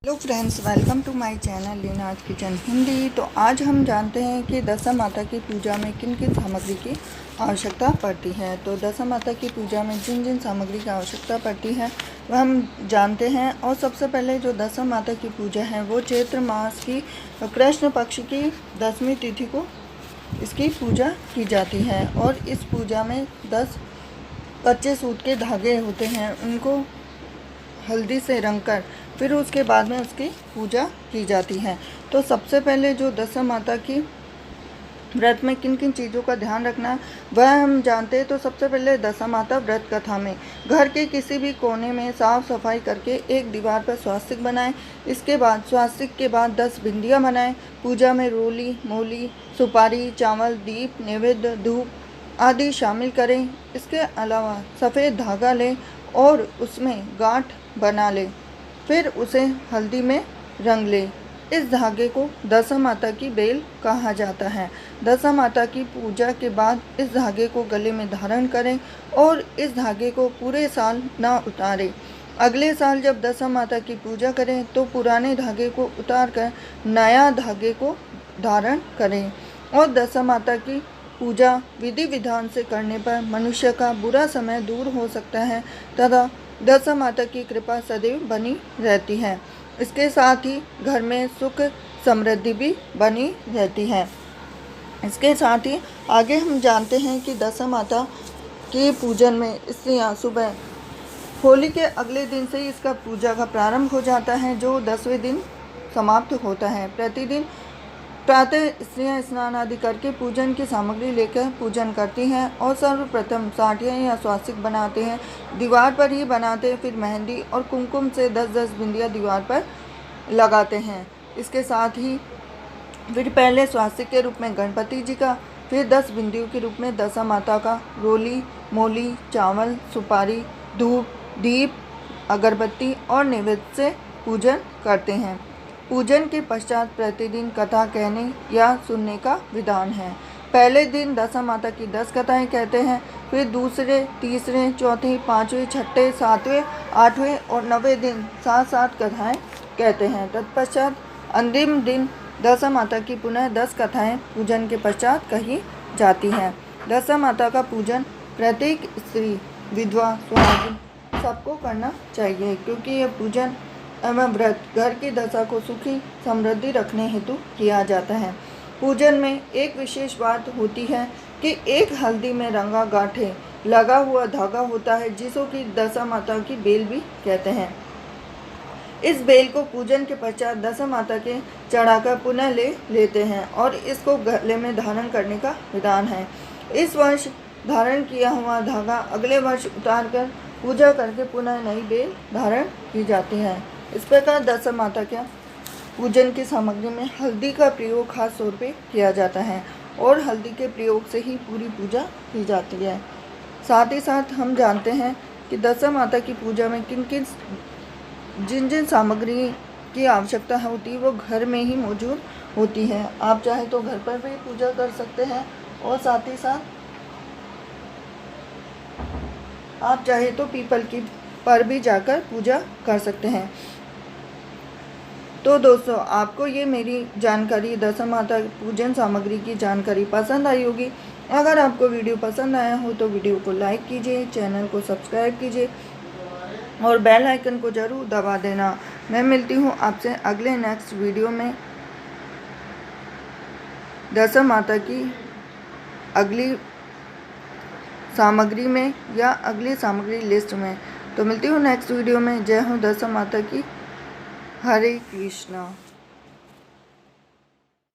Hello friends, welcome to my channel Leena's kitchen Hindi. तो आज हम जानते हैं कि दशा माता की पूजा में किन किन सामग्री की आवश्यकता पड़ती है। तो दशा माता की पूजा में जिन जिन सामग्री की आवश्यकता पड़ती है वह हम जानते हैं। और सबसे पहले जो दशा माता की पूजा है वो चैत्र मास की कृष्ण पक्ष की 10वीं तिथि को इसकी पूजा की जाती है। और इस पूजा में 10 कच्चे सूत के धागे होते हैं, उनको हल्दी से रंग कर फिर उसके बाद में उसकी पूजा की जाती है। तो सबसे पहले जो दशा माता की व्रत में किन किन चीज़ों का ध्यान रखना वह हम जानते हैं। तो सबसे पहले दशा माता व्रत कथा में घर के किसी भी कोने में साफ सफाई करके एक दीवार पर स्वास्तिक बनाएं। इसके बाद स्वास्तिक के बाद 10 बिंदियाँ बनाएं। पूजा में रोली, मूली, सुपारी, चावल, दीप, नैवेद्य, धूप आदि शामिल करें। इसके अलावा सफ़ेद धागा लें और उसमें गांठ बना लें, फिर उसे हल्दी में रंग लें। इस धागे को दशा माता की बेल कहा जाता है। दशा माता की पूजा के बाद इस धागे को गले में धारण करें और इस धागे को पूरे साल न उतारें। अगले साल जब दशा माता की पूजा करें तो पुराने धागे को उतार कर नया धागे को धारण करें। और दशा माता की पूजा विधि विधान से करने पर मनुष्य का बुरा समय दूर हो सकता है तथा दशा माता की कृपा सदैव बनी रहती है। इसके साथ ही घर में सुख समृद्धि भी बनी रहती है। इसके साथ ही आगे हम जानते हैं कि दशा माता के पूजन में स्त्रियां सुबह होली के अगले दिन से ही इसका पूजा का प्रारंभ हो जाता है, जो 10वें दिन समाप्त होता है। प्रतिदिन प्रातः स्त्रियां स्नान आदि करके पूजन की सामग्री लेकर पूजन करती हैं और सर्वप्रथम साठियाँ या स्वास्तिक बनाते हैं। दीवार पर ही बनाते हैं, फिर मेहंदी और कुमकुम से 10-10 बिंदियाँ दीवार पर लगाते हैं। इसके साथ ही फिर पहले स्वास्तिक के रूप में गणपति जी का, फिर 10 बिंदियों के रूप में दशा माता का रोली, मोली, चावल, सुपारी, धूप, दीप, अगरबत्ती और नैवेद्य से पूजन करते हैं। पूजन के पश्चात प्रतिदिन कथा कहने या सुनने का विधान है। पहले दिन दशा माता की 10 कथाएं कहते हैं, फिर दूसरे, तीसरे, चौथे, पाँचवें, छठे, सातवें, 8वें और 9वें दिन 7-7 कथाएं कहते हैं। तत्पश्चात अंतिम दिन दशा माता की पुनः 10 कथाएं पूजन के पश्चात कही जाती हैं। दशा माता का पूजन प्रत्येक स्त्री, विधवा, सुहागिन सबको करना चाहिए, क्योंकि यह पूजन एवं व्रत घर की दशा को सुखी समृद्धि रखने हेतु किया जाता है। पूजन में एक विशेष बात होती है कि एक हल्दी में रंगा गांठे लगा हुआ धागा होता है, जिसको कि दशा माता की बेल भी कहते हैं। इस बेल को पूजन के पश्चात दशा माता के चढ़ाकर पुनः लेते हैं और इसको गले में धारण करने का विधान है। इस वर्ष धारण किया हुआ धागा अगले वर्ष उतार कर पूजा करके पुनः नई बेल धारण की जाती है। इस प्रकार दशा माता के पूजन की सामग्री में हल्दी का प्रयोग खास तौर पे किया जाता है और हल्दी के प्रयोग से ही पूरी पूजा की जाती है। साथ ही साथ हम जानते हैं कि दशा माता की पूजा में जिन जिन सामग्री की आवश्यकता होती है वो घर में ही मौजूद होती है। आप चाहे तो घर पर भी पूजा कर सकते हैं और साथ ही साथ आप चाहे तो पीपल की पर भी जाकर पूजा कर सकते हैं। तो दोस्तों, आपको ये मेरी जानकारी दशा माता पूजन सामग्री की जानकारी पसंद आई होगी। अगर आपको वीडियो पसंद आया हो तो वीडियो को लाइक कीजिए, चैनल को सब्सक्राइब कीजिए और बेल आइकन को ज़रूर दबा देना। मैं मिलती हूँ आपसे अगले नेक्स्ट वीडियो में दशा माता की अगली सामग्री में या अगली सामग्री लिस्ट में। तो मिलती हूँ नेक्स्ट वीडियो में। जय हो दशा माता की। हरे कृष्णा।